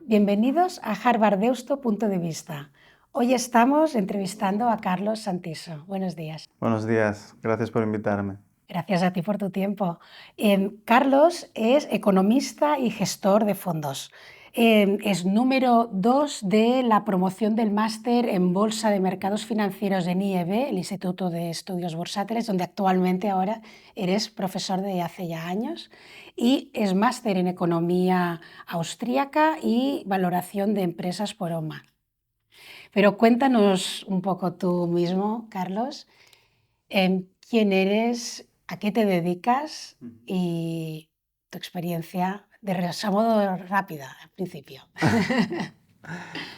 Bienvenidos a Harvard Deusto Punto de Vista. Hoy estamos entrevistando a Carlos Santiso. Buenos días. Buenos días, gracias por invitarme. Gracias a ti por tu tiempo. Carlos es economista y gestor de fondos. Es número 2 de la promoción del máster en Bolsa de Mercados Financieros en IEB, el Instituto de Estudios Bursátiles, donde actualmente ahora eres profesor de hace ya años, y es máster en Economía Austríaca y Valoración de Empresas por OMA. Pero cuéntanos un poco tú mismo, Carlos, quién eres, a qué te dedicas y tu experiencia a modo rápida al principio.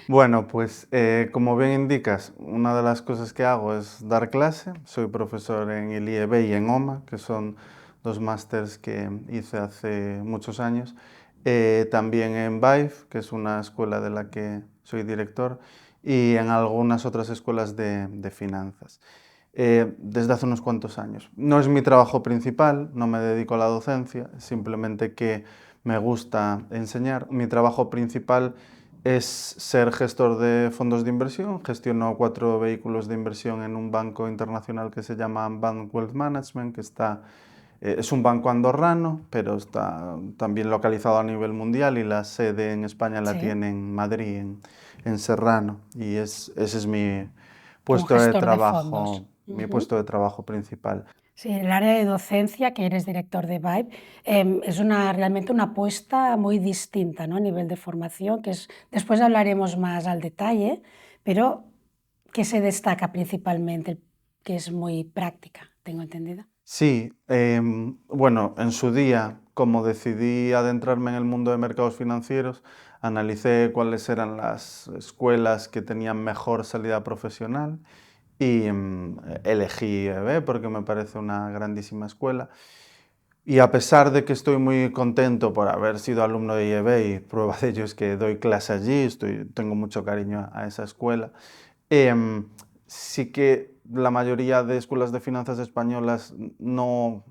Bueno, pues como bien indicas, una de las cosas que hago es dar clase. Soy profesor en el IEB y en OMA, que son dos másters que hice hace muchos años. También en BAIF, que es una escuela de la que soy director, y en algunas otras escuelas de finanzas. Desde hace unos cuantos años. No es mi trabajo principal, no me dedico a la docencia, simplemente que me gusta enseñar. Mi trabajo principal es ser gestor de fondos de inversión. Gestiono 4 vehículos de inversión en un banco internacional que se llama Bank Wealth Management, que es un banco andorrano, pero está también localizado a nivel mundial y la sede en España la Sí, tiene en Madrid, en Serrano. Y ese es mi como puesto de gestor de fondos. trabajo, mi puesto de trabajo principal. Sí, el área de docencia, que eres director de VIBE, es realmente una apuesta muy distinta, ¿no? A nivel de formación, después hablaremos más al detalle, pero que se destaca principalmente, que es muy práctica, tengo entendido. Sí, bueno, en su día, como decidí adentrarme en el mundo de mercados financieros, analicé cuáles eran las escuelas que tenían mejor salida profesional y elegí EB porque me parece una grandísima escuela. Y a pesar de que estoy muy contento por haber sido alumno de IEB y prueba de ello es que doy clase allí, tengo mucho cariño a esa escuela, em, sí que la mayoría de escuelas de finanzas españolas no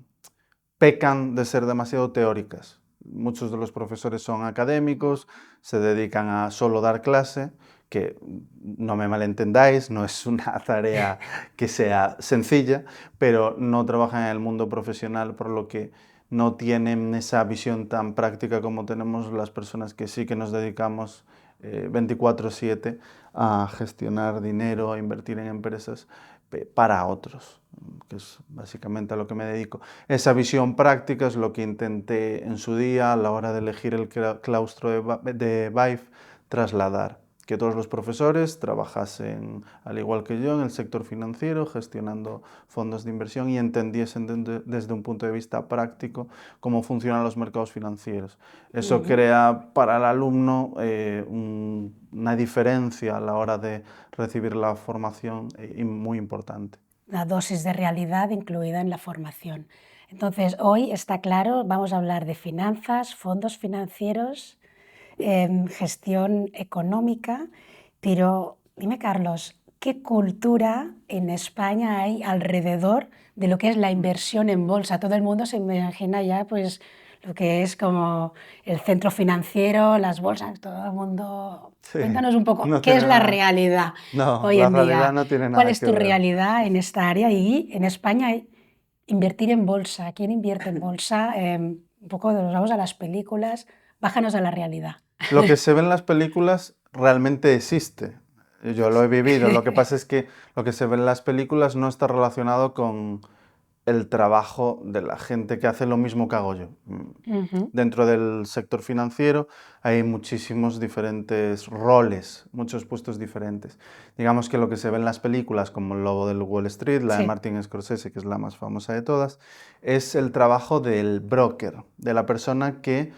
pecan de ser demasiado teóricas. Muchos de los profesores son académicos, se dedican a solo dar clase, que no me malentendáis, no es una tarea que sea sencilla, pero no trabajan en el mundo profesional, por lo que no tienen esa visión tan práctica como tenemos las personas que sí que nos dedicamos 24/7 a gestionar dinero, a invertir en empresas para otros, que es básicamente a lo que me dedico. Esa visión práctica es lo que intenté en su día a la hora de elegir el claustro de BAIF trasladar, que todos los profesores trabajasen, al igual que yo, en el sector financiero, gestionando fondos de inversión y entendiesen desde un punto de vista práctico cómo funcionan los mercados financieros. Eso crea para el alumno una diferencia a la hora de recibir la formación muy importante. Una dosis de realidad incluida en la formación. Entonces, hoy está claro, vamos a hablar de finanzas, fondos financieros, gestión económica, pero dime, Carlos, ¿qué cultura en España hay alrededor de lo que es la inversión en bolsa? Todo el mundo se imagina ya pues lo que es como el centro financiero, las bolsas, todo el mundo... Sí, Cuéntanos un poco, no ¿qué es tiene la nada. realidad No, hoy la en realidad día? no tiene ¿Cuál nada es que tu ver. realidad en esta área? Y en España, invertir en bolsa. ¿Quién invierte en bolsa? Un poco nos vamos a las películas, bájanos a la realidad. Lo que se ve en las películas realmente existe. Yo lo he vivido. Lo que pasa es que lo que se ve en las películas no está relacionado con el trabajo de la gente que hace lo mismo que hago yo. Ujú. Dentro del sector financiero hay muchísimos diferentes roles, muchos puestos diferentes. Digamos que lo que se ve en las películas, como El Lobo del Wall Street, la de Sí. Martin Scorsese, que es la más famosa de todas, es el trabajo del broker, de la persona que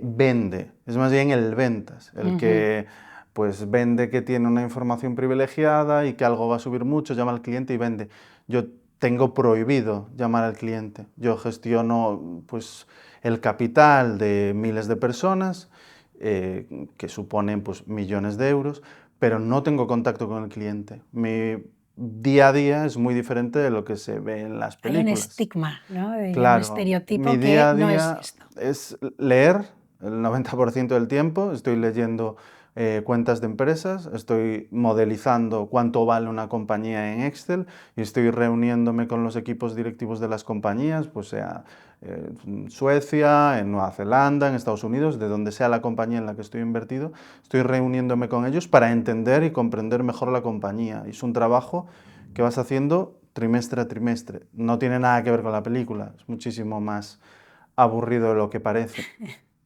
vende, es más bien el ventas, el Ujú. que pues vende que tiene una información privilegiada y que algo va a subir mucho, llama al cliente y vende. Yo tengo prohibido llamar al cliente. Yo gestiono pues, el capital de miles de personas, que suponen pues, millones de euros, pero no tengo contacto con el cliente. Mi día a día es muy diferente de lo que se ve en las Hay un películas. estigma, ¿no? Y un Claro, mi estereotipo que día a no es día esto. es leer, el 90% del tiempo estoy leyendo cuentas de empresas, estoy modelizando cuánto vale una compañía en Excel y estoy reuniéndome con los equipos directivos de las compañías, pues sea en Suecia, en Nueva Zelanda, en Estados Unidos, de donde sea la compañía en la que estoy invertido, estoy reuniéndome con ellos para entender y comprender mejor la compañía. Y es un trabajo que vas haciendo trimestre a trimestre. No tiene nada que ver con la película, es muchísimo más aburrido de lo que parece.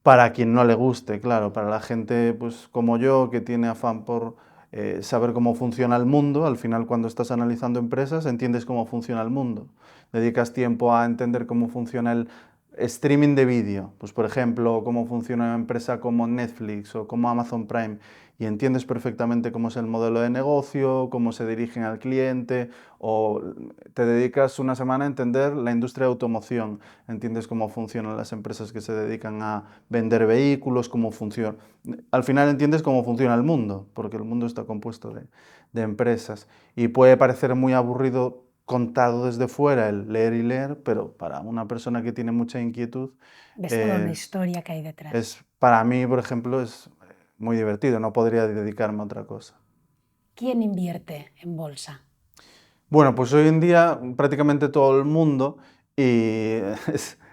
Para quien no le guste, claro, para la gente pues, como yo, que tiene afán por saber cómo funciona el mundo, al final cuando estás analizando empresas entiendes cómo funciona el mundo. Dedicas tiempo a entender cómo funciona el streaming de vídeo, pues por ejemplo, cómo funciona una empresa como Netflix o como Amazon Prime, y entiendes perfectamente cómo es el modelo de negocio, cómo se dirigen al cliente, o te dedicas una semana a entender la industria de automoción, entiendes cómo funcionan las empresas que se dedican a vender vehículos, cómo funciona. Al final entiendes cómo funciona el mundo, porque el mundo está compuesto de empresas. Y puede parecer muy aburrido contado desde fuera el leer y leer, pero para una persona que tiene mucha inquietud, Ves toda una eh, historia que hay detrás. para mí, por ejemplo, es muy divertido, no podría dedicarme a otra cosa. ¿Quién invierte en bolsa? Bueno, pues hoy en día prácticamente todo el mundo y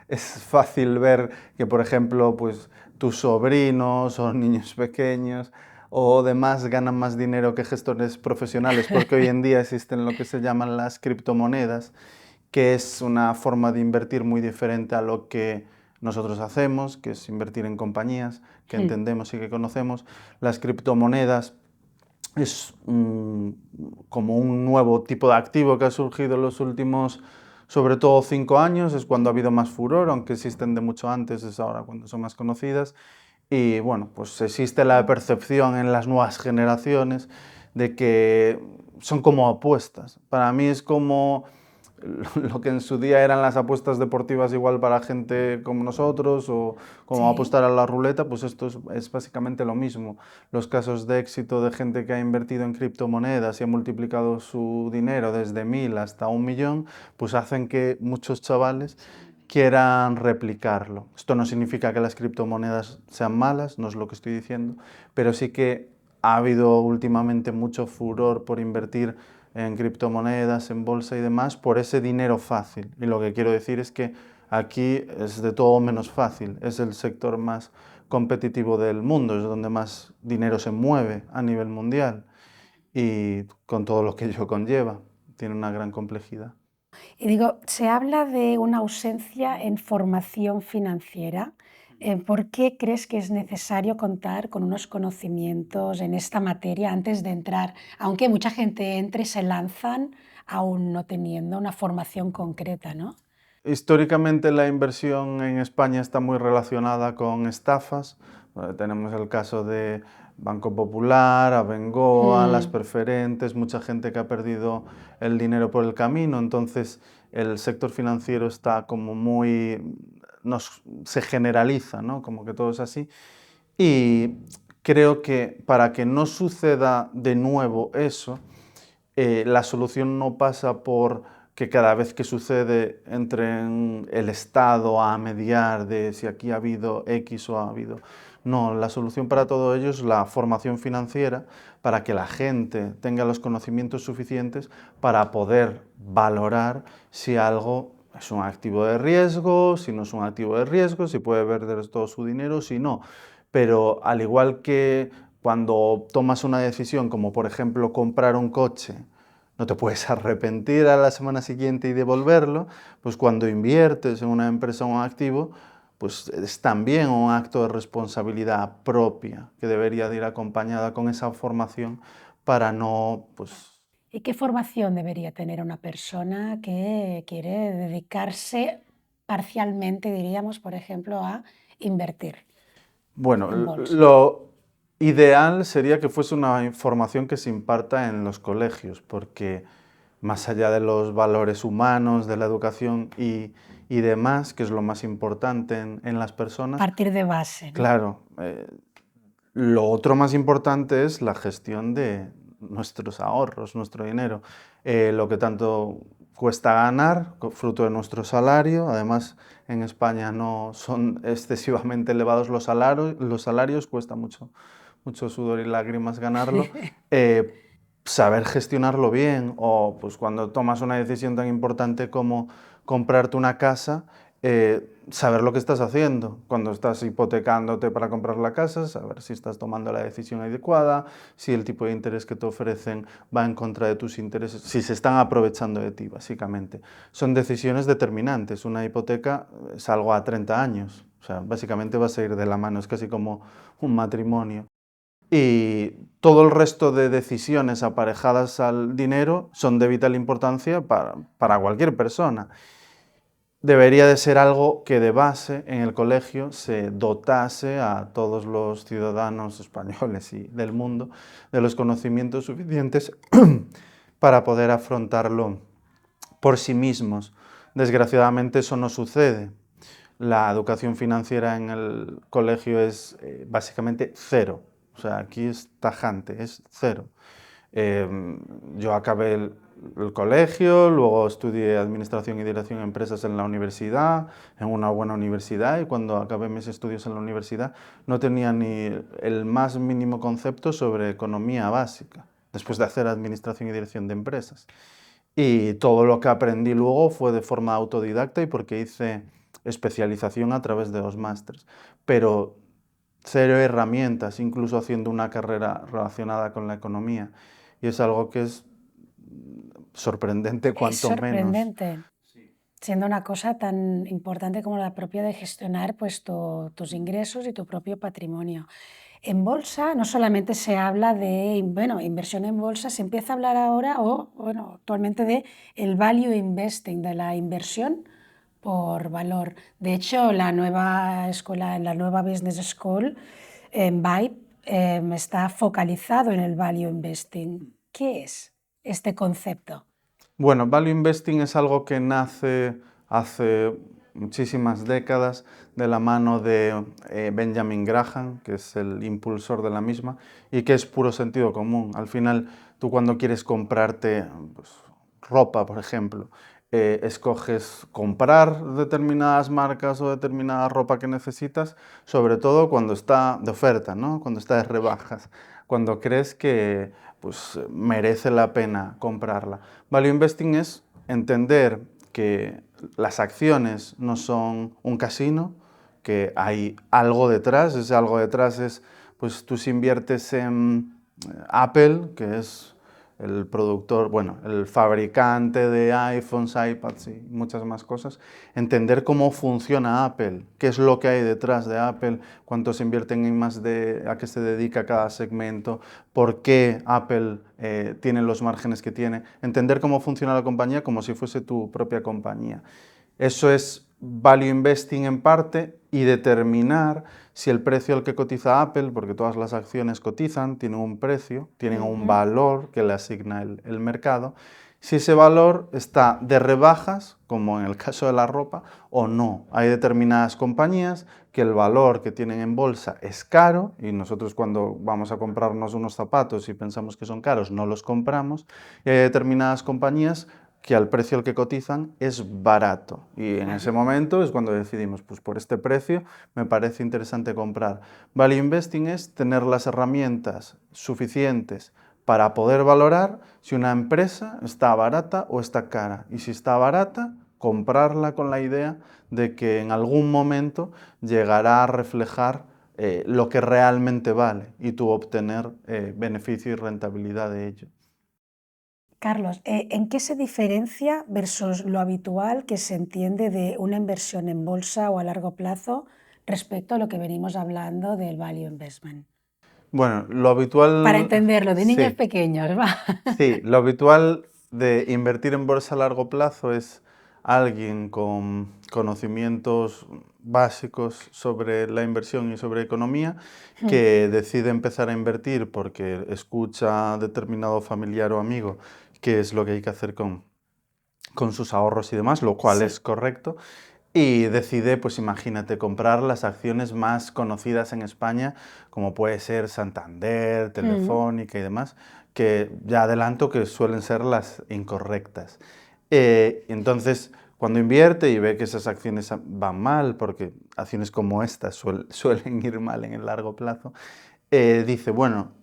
es fácil ver que, por ejemplo, pues tus sobrinos o niños pequeños o demás ganan más dinero que gestores profesionales, porque hoy en día existen lo que se llaman las criptomonedas, que es una forma de invertir muy diferente a lo que nosotros hacemos, que es invertir en compañías que entendemos y que conocemos. Las criptomonedas es como un nuevo tipo de activo que ha surgido en los últimos, sobre todo 5 años, es cuando ha habido más furor, aunque existen de mucho antes, es ahora cuando son más conocidas. Y bueno, pues existe la percepción en las nuevas generaciones de que son como apuestas. Para mí es como lo que en su día eran las apuestas deportivas igual para gente como nosotros o como Sí. apostar a la ruleta, pues esto es básicamente lo mismo. Los casos de éxito de gente que ha invertido en criptomonedas y ha multiplicado su dinero desde 1000 hasta 1 millón, pues hacen que muchos chavales quieran replicarlo. Esto no significa que las criptomonedas sean malas, no es lo que estoy diciendo, pero sí que ha habido últimamente mucho furor por invertir en criptomonedas, en bolsa y demás, por ese dinero fácil. Y lo que quiero decir es que aquí es de todo menos fácil, es el sector más competitivo del mundo, es donde más dinero se mueve a nivel mundial y con todo lo que ello conlleva, tiene una gran complejidad. Y digo, se habla de una ausencia en formación financiera. ¿Por qué crees que es necesario contar con unos conocimientos en esta materia antes de entrar? Aunque mucha gente entre y se lanzan aún no teniendo una formación concreta, ¿no? Históricamente la inversión en España está muy relacionada con estafas. Tenemos el caso de Banco Popular, Abengoa, las Mm, preferentes, mucha gente que ha perdido el dinero por el camino. Entonces el sector financiero está como muy, se generaliza, ¿no? Como que todo es así. Y creo que para que no suceda de nuevo eso, la solución no pasa por que cada vez que sucede entre el Estado a mediar de si aquí ha habido X o ha habido. No, la solución para todo ello es la formación financiera para que la gente tenga los conocimientos suficientes para poder valorar si algo es un activo de riesgo, si no es un activo de riesgo, si puede perder todo su dinero, si no. Pero al igual que cuando tomas una decisión, como por ejemplo comprar un coche, no te puedes arrepentir a la semana siguiente y devolverlo, pues cuando inviertes en una empresa o un activo, pues es también un acto de responsabilidad propia que debería de ir acompañada con esa formación para no, pues, ¿Y qué formación debería tener una persona que quiere dedicarse parcialmente, diríamos, por ejemplo, a invertir bueno, en bolsa? lo ideal sería que fuese una información que se imparta en los colegios, porque más allá de los valores humanos, de la educación y demás, que es lo más importante en las personas, Partir de base, ¿no? claro, lo otro más importante es la gestión nuestros ahorros, nuestro dinero, lo que tanto cuesta ganar, fruto de nuestro salario. Además, en España no son excesivamente elevados los salarios, cuesta mucho, mucho sudor y lágrimas ganarlo. Saber gestionarlo bien, o pues cuando tomas una decisión tan importante como comprarte una casa, saber lo que estás haciendo. Cuando estás hipotecándote para comprar la casa, saber si estás tomando la decisión adecuada, si el tipo de interés que te ofrecen va en contra de tus intereses, si se están aprovechando de ti, básicamente. Son decisiones determinantes. Una hipoteca es algo a 30 años. O sea, básicamente vas a ir de la mano, es casi como un matrimonio. Y todo el resto de decisiones aparejadas al dinero son de vital importancia para cualquier persona. Debería de ser algo que de base en el colegio se dotase a todos los ciudadanos españoles y del mundo de los conocimientos suficientes para poder afrontarlo por sí mismos. Desgraciadamente eso no sucede. La educación financiera en el colegio es básicamente cero. O sea, aquí es tajante, es cero. Yo acabé el colegio, luego estudié Administración y Dirección de Empresas en la universidad, en una buena universidad, y cuando acabé mis estudios en la universidad no tenía ni el más mínimo concepto sobre economía básica, después de hacer Administración y Dirección de Empresas. Y todo lo que aprendí luego fue de forma autodidacta y porque hice especialización a través de los másters. Pero cero herramientas, incluso haciendo una carrera relacionada con la economía. Y es algo que es sorprendente, Es cuanto menos. sorprendente, siendo una cosa tan importante como la propia de gestionar pues, tus ingresos y tu propio patrimonio. En bolsa no solamente se habla de bueno, inversión en bolsa, se empieza a hablar ahora o bueno, actualmente de el value investing, de la inversión por valor. De hecho, la nueva escuela, la nueva Business School, VIBE, está focalizado en el value investing. ¿Qué es este concepto? Bueno, value investing es algo que nace hace muchísimas décadas de la mano de Benjamin Graham, que es el impulsor de la misma, y que es puro sentido común. Al final, tú cuando quieres comprarte pues, ropa, por ejemplo, escoges comprar determinadas marcas o determinada ropa que necesitas, sobre todo cuando está de oferta, ¿no? Cuando está de rebajas, cuando crees que pues, merece la pena comprarla. Value investing es entender que las acciones no son un casino, que hay algo detrás. Ese algo detrás es, pues tú si inviertes en Apple, que es el productor, bueno, el fabricante de iPhones, iPads y muchas más cosas, entender cómo funciona Apple, qué es lo que hay detrás de Apple, cuánto se invierten en I+D, a qué se dedica cada segmento, por qué Apple tiene los márgenes que tiene, entender cómo funciona la compañía como si fuese tu propia compañía. Eso es value investing en parte, y determinar si el precio al que cotiza Apple, porque todas las acciones cotizan, tienen un precio, tienen un valor que le asigna el mercado, si ese valor está de rebajas, como en el caso de la ropa, o no. Hay determinadas compañías que el valor que tienen en bolsa es caro, y nosotros cuando vamos a comprarnos unos zapatos y pensamos que son caros, no los compramos, y hay determinadas compañías que al precio al que cotizan es barato. Y en ese momento es cuando decidimos, pues por este precio me parece interesante comprar. Value investing es tener las herramientas suficientes para poder valorar si una empresa está barata o está cara. Y si está barata, comprarla con la idea de que en algún momento llegará a reflejar lo que realmente vale y tú obtener beneficio y rentabilidad de ello. Carlos, ¿en qué se diferencia versus lo habitual que se entiende de una inversión en bolsa o a largo plazo respecto a lo que venimos hablando del value investment? Bueno, lo Para habitual, entenderlo, de niños sí, pequeños, va. sí, lo habitual de invertir en bolsa a largo plazo es alguien con conocimientos básicos sobre la inversión y sobre economía, que decide empezar a invertir porque escucha a determinado familiar o amigo qué es lo que hay que hacer con sus ahorros y demás, lo cual es Sí, correcto. y decide, pues imagínate, comprar las acciones más conocidas en España, como puede ser Santander, Mm, Telefónica y demás, que ya adelanto que suelen ser las incorrectas. Entonces, cuando invierte y ve que esas acciones van mal, porque acciones como estas suelen ir mal en el largo plazo, dice, bueno,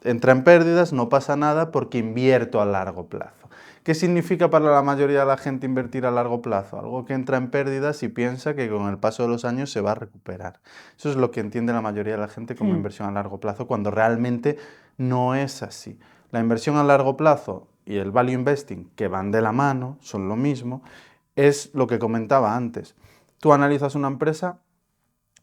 entra en pérdidas, no pasa nada porque invierto a largo plazo. ¿Qué significa para la mayoría de la gente invertir a largo plazo? Algo que entra en pérdidas y piensa que con el paso de los años se va a recuperar. Eso es lo que entiende la mayoría de la gente como mm, inversión a largo plazo, cuando realmente no es así. La inversión a largo plazo y el value investing, que van de la mano, son lo mismo, es lo que comentaba antes. Tú analizas una empresa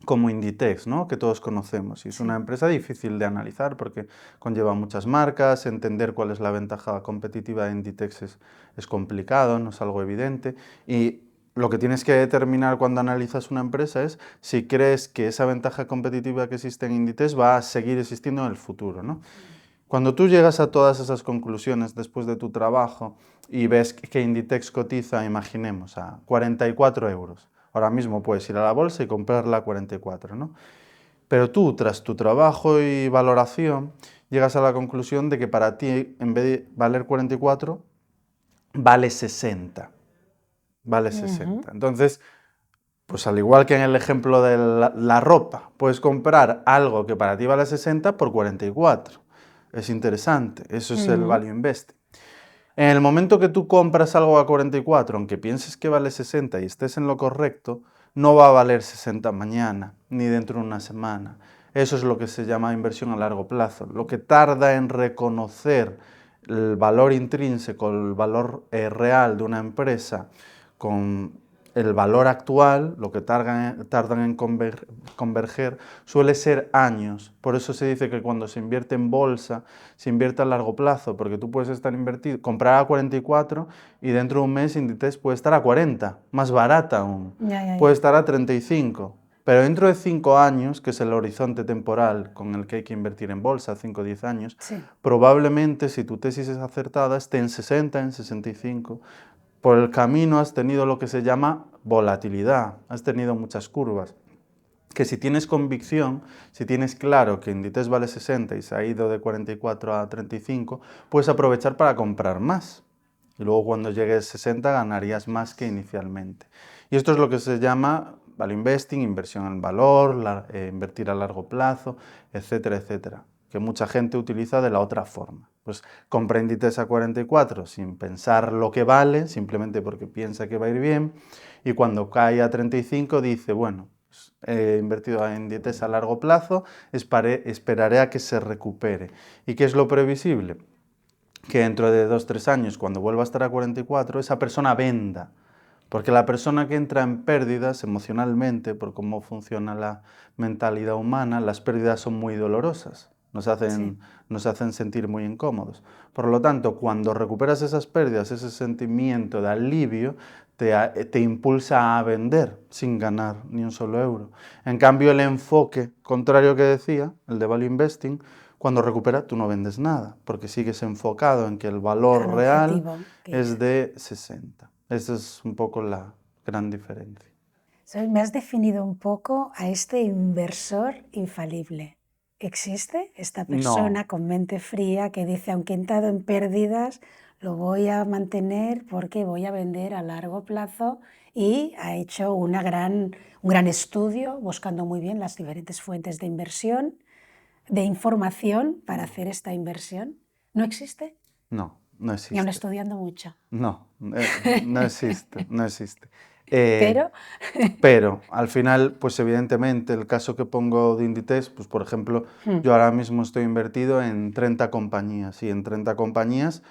como Inditex, ¿no? Que todos conocemos. Y es una sí. empresa difícil de analizar porque conlleva muchas marcas, entender cuál es la ventaja competitiva de Inditex es complicado, no es algo evidente. Y lo que tienes que determinar cuando analizas una empresa es si crees que esa ventaja competitiva que existe en Inditex va a seguir existiendo en el futuro, ¿no? Cuando tú llegas a todas esas conclusiones después de tu trabajo y ves que Inditex cotiza, imaginemos, a 44 euros. Ahora mismo puedes ir a la bolsa y comprarla a 44, ¿no? Pero tú, tras tu trabajo y valoración, llegas a la conclusión de que para ti, en vez de valer 44, vale 60. Vale Ujú, 60. Entonces, pues al igual que en el ejemplo de la ropa, puedes comprar algo que para ti vale 60 por 44. Es interesante, eso es el ujú. value investing. En el momento que tú compras algo a 44, aunque pienses que vale 60 y estés en lo correcto, no va a valer 60 mañana, ni dentro de una semana. Eso es lo que se llama inversión a largo plazo. Lo que tarda en reconocer el valor intrínseco, el valor real de una empresa con el valor actual, lo que tardan en converger, suele ser años. Por eso se dice que cuando se invierte en bolsa, se invierte a largo plazo, porque tú puedes estar invertido, comprar a 44 y dentro de un mes Inditex puede estar a 40, más barata aún, Ya, ya, puede ya. estar a 35. Pero dentro de 5 años, que es el horizonte temporal con el que hay que invertir en bolsa, 5 o 10 años, Sí. probablemente si tu tesis es acertada esté en 60, en 65. Por el camino has tenido lo que se llama volatilidad, has tenido muchas curvas. Que si tienes convicción, si tienes claro que Inditex vale 60 y se ha ido de 44 a 35, puedes aprovechar para comprar más. Y luego cuando llegues a 60 ganarías más que inicialmente. Y esto es lo que se llama value investing, inversión en valor, invertir a largo plazo, etcétera, etcétera. Que mucha gente utiliza de la otra forma. Pues compra Inditex a 44 sin pensar lo que vale, simplemente porque piensa que va a ir bien. Y cuando cae a 35 dice, bueno, he invertido en Inditex a largo plazo, esperaré a que se recupere. ¿Y qué es lo previsible? Que dentro de 2 o 3 años, cuando vuelva a estar a 44, esa persona venda. Porque la persona que entra en pérdidas emocionalmente, por cómo funciona la mentalidad humana, las pérdidas son muy dolorosas, Sí. nos hacen sentir muy incómodos. Por lo tanto, cuando recuperas esas pérdidas, ese sentimiento de alivio, te impulsa a vender sin ganar ni un solo euro. En cambio, el enfoque contrario que decía, el de value investing, cuando recupera tú no vendes nada, porque sigues enfocado en que el Al valor real objetivo que es dices. de 60. Esa es un poco la gran diferencia. ¿Sabes? Me has definido un poco a este inversor infalible. ¿Existe esta No, persona con mente fría que dice, aunque he entrado en pérdidas, lo voy a mantener porque voy a vender a largo plazo y ha hecho un gran estudio buscando muy bien las diferentes fuentes de inversión, de información para hacer esta inversión? ¿No existe? no, no Ni aun existe. estudiando mucho. No, no existe, no existe. Eh, Pero, pero al final, pues evidentemente, el caso que pongo de Inditex, pues por ejemplo, hmm, yo ahora mismo estoy invertido en 30 compañías y en 30 compañías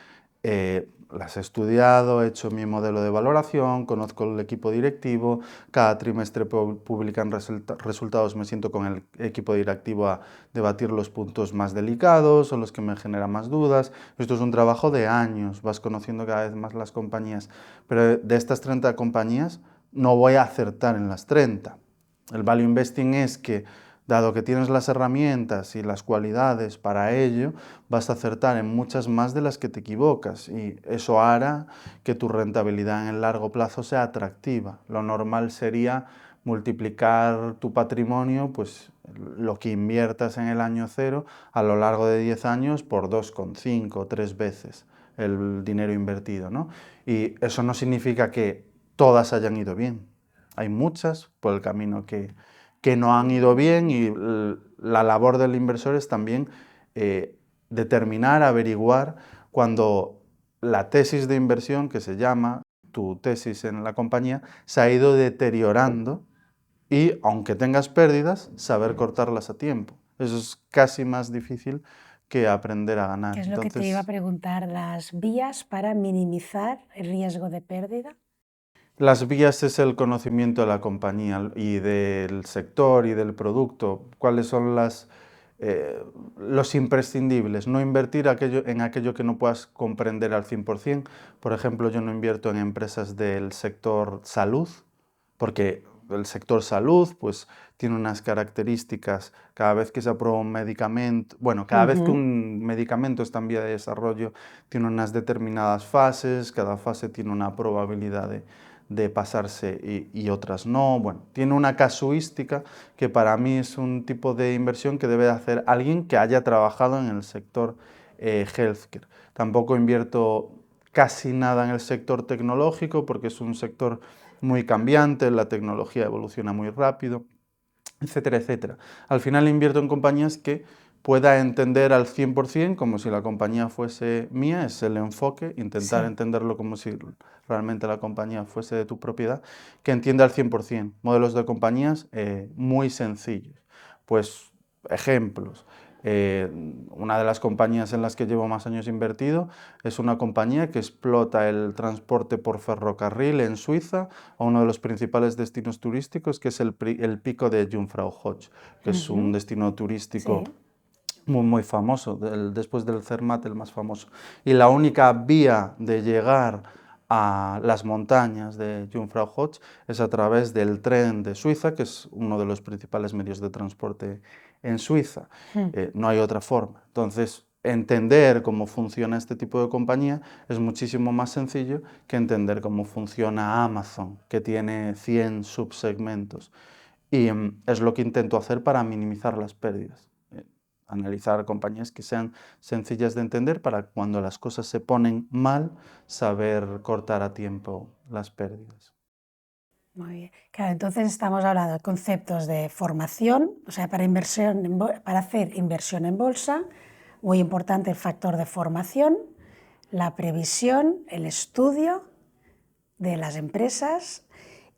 las he estudiado, he hecho mi modelo de valoración, conozco el equipo directivo, cada trimestre publican resultados, me siento con el equipo directivo a debatir los puntos más delicados o los que me generan más dudas. Esto es un trabajo de años, vas conociendo cada vez más las compañías, pero de estas 30 compañías no voy a acertar en las 30. El value investing es que Dado que tienes las herramientas y las cualidades para ello, vas a acertar en muchas más de las que te equivocas y eso hará que tu rentabilidad en el largo plazo sea atractiva. Lo normal sería multiplicar tu patrimonio, pues lo que inviertas en el año cero a lo largo de 10 años por 2,5 o 3 veces el dinero invertido, ¿no? Y eso no significa que todas hayan ido bien. Hay muchas por el camino que no han ido bien y la labor del inversor es también determinar, averiguar cuando la tesis de inversión, que se llama tu tesis en la compañía, se ha ido deteriorando y aunque tengas pérdidas, saber cortarlas a tiempo. Eso es casi más difícil que aprender a ganar. ¿Qué es lo que te iba a preguntar? ¿Las vías para minimizar el riesgo de pérdida? Las vías es el conocimiento de la compañía y del sector y del producto. ¿Cuáles son los imprescindibles? No invertir en aquello que no puedas comprender al 100%. Por ejemplo, yo no invierto en empresas del sector salud, porque el sector salud pues, tiene unas características. Cada vez que se aprueba un medicamento, bueno, cada vez que un medicamento está en vía de desarrollo, tiene unas determinadas fases, cada fase tiene una probabilidad de pasarse y otras no. Bueno, tiene una casuística que para mí es un tipo de inversión que debe hacer alguien que haya trabajado en el sector healthcare. Tampoco invierto casi nada en el sector tecnológico porque es un sector muy cambiante, la tecnología evoluciona muy rápido, etcétera, etcétera. Al final invierto en compañías que pueda entender al 100% como si la compañía fuese mía, es el enfoque, intentar entenderlo como si realmente la compañía fuese de tu propiedad, que entienda al 100%. Modelos de compañías muy sencillos. Pues ejemplos. Una de las compañías en las que llevo más años invertido es una compañía que explota el transporte por ferrocarril en Suiza a uno de los principales destinos turísticos, que es el pico de Jungfraujoch, que es un destino turístico muy famoso, después del Zermatt el más famoso. Y la única vía de llegar a las montañas de Jungfraujoch es a través del tren de Suiza, que es uno de los principales medios de transporte en Suiza. No hay otra forma. Entonces, entender cómo funciona este tipo de compañía es muchísimo más sencillo que entender cómo funciona Amazon, que tiene 100 subsegmentos. Y es lo que intento hacer para minimizar las pérdidas. Analizar compañías que sean sencillas de entender para cuando las cosas se ponen mal, saber cortar a tiempo las pérdidas. Muy bien. Claro, entonces estamos hablando de conceptos de formación, o sea, para hacer inversión en bolsa, muy importante el factor de formación, la previsión, el estudio de las empresas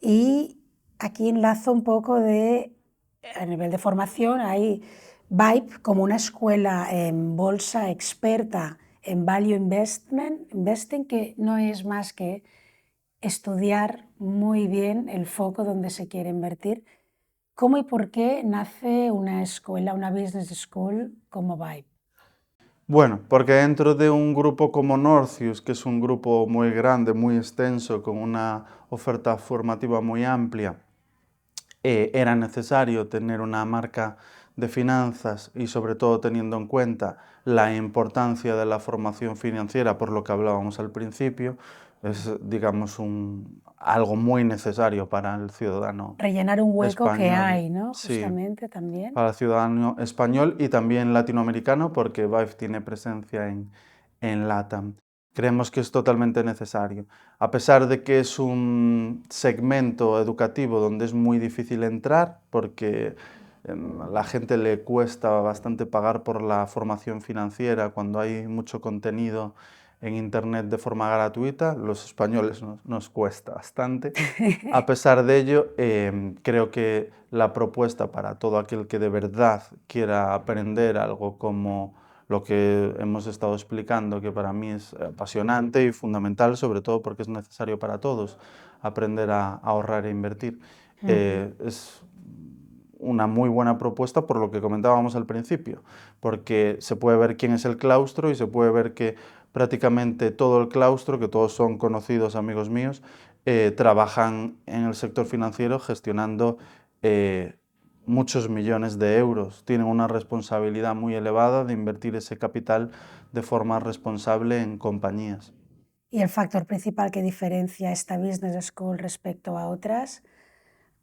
y aquí enlazo un poco a nivel de formación, hay Vibe como una escuela en bolsa experta en value investing, que no es más que estudiar muy bien el foco donde se quiere invertir. ¿Cómo y por qué nace una escuela, una business school como Vibe? Bueno, porque dentro de un grupo como Norcius, que es un grupo muy grande, muy extenso, con una oferta formativa muy amplia, era necesario tener una marca de finanzas y sobre todo teniendo en cuenta la importancia de la formación financiera, por lo que hablábamos al principio, es, digamos, algo muy necesario para el ciudadano Rellenar un hueco que español. hay, ¿no? Sí, Justamente también. para el ciudadano español y también latinoamericano, porque Vive tiene presencia en LATAM. Creemos que es totalmente necesario. A pesar de que es un segmento educativo donde es muy difícil entrar, porque a la gente le cuesta bastante pagar por la formación financiera cuando hay mucho contenido en Internet de forma gratuita, los españoles nos cuesta bastante. A pesar de ello, creo que la propuesta para todo aquel que de verdad quiera aprender algo como lo que hemos estado explicando, que para mí es apasionante y fundamental, sobre todo porque es necesario para todos aprender a ahorrar e invertir, es una muy buena propuesta por lo que comentábamos al principio, porque se puede ver quién es el claustro y se puede ver que prácticamente todo el claustro, que todos son conocidos amigos míos, trabajan en el sector financiero gestionando muchos millones de euros. Tienen una responsabilidad muy elevada de invertir ese capital de forma responsable en compañías. Y el factor principal que diferencia esta Business School respecto a otras,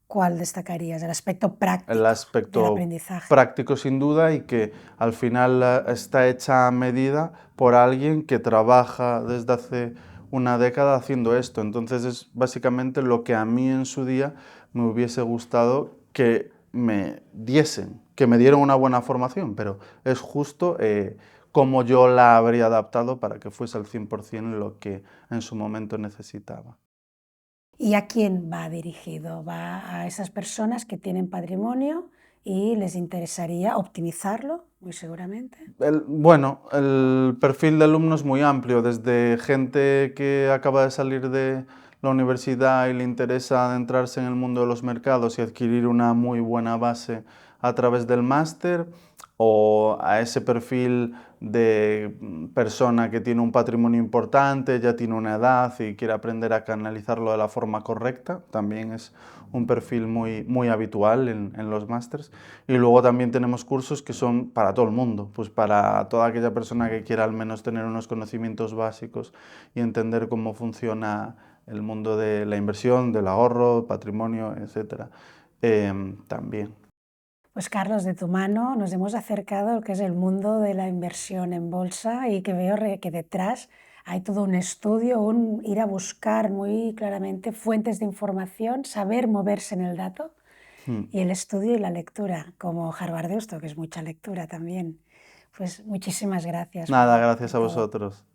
¿cuál destacarías? El aspecto El práctico del aspecto aprendizaje. práctico sin duda y que al final está hecha a medida por alguien que trabaja desde hace una década haciendo esto. Entonces es básicamente lo que a mí en su día me hubiese gustado que me diesen, que me dieran una buena formación, pero es justo como yo la habría adaptado para que fuese al 100% lo que en su momento necesitaba. ¿Y a quién va dirigido? Va a esas personas que tienen patrimonio y les interesaría optimizarlo, muy seguramente. Bueno, el perfil de alumno es muy amplio, desde gente que acaba de salir de la universidad y le interesa adentrarse en el mundo de los mercados y adquirir una muy buena base a través del máster, o a ese perfil de persona que tiene un patrimonio importante, ya tiene una edad y quiere aprender a canalizarlo de la forma correcta. También es un perfil muy habitual en los másters. Y luego también tenemos cursos que son para todo el mundo, pues para toda aquella persona que quiera al menos tener unos conocimientos básicos y entender cómo funciona el mundo de la inversión, del ahorro, patrimonio, etcétera. También. Pues Carlos, de tu mano nos hemos acercado a lo que es el mundo de la inversión en bolsa y que veo que detrás hay todo un estudio, un ir a buscar muy claramente fuentes de información, saber moverse en el dato Mm. y el estudio y la lectura, como Harvard Deusto, que es mucha lectura también. Pues muchísimas gracias Nada, por gracias a todo. vosotros.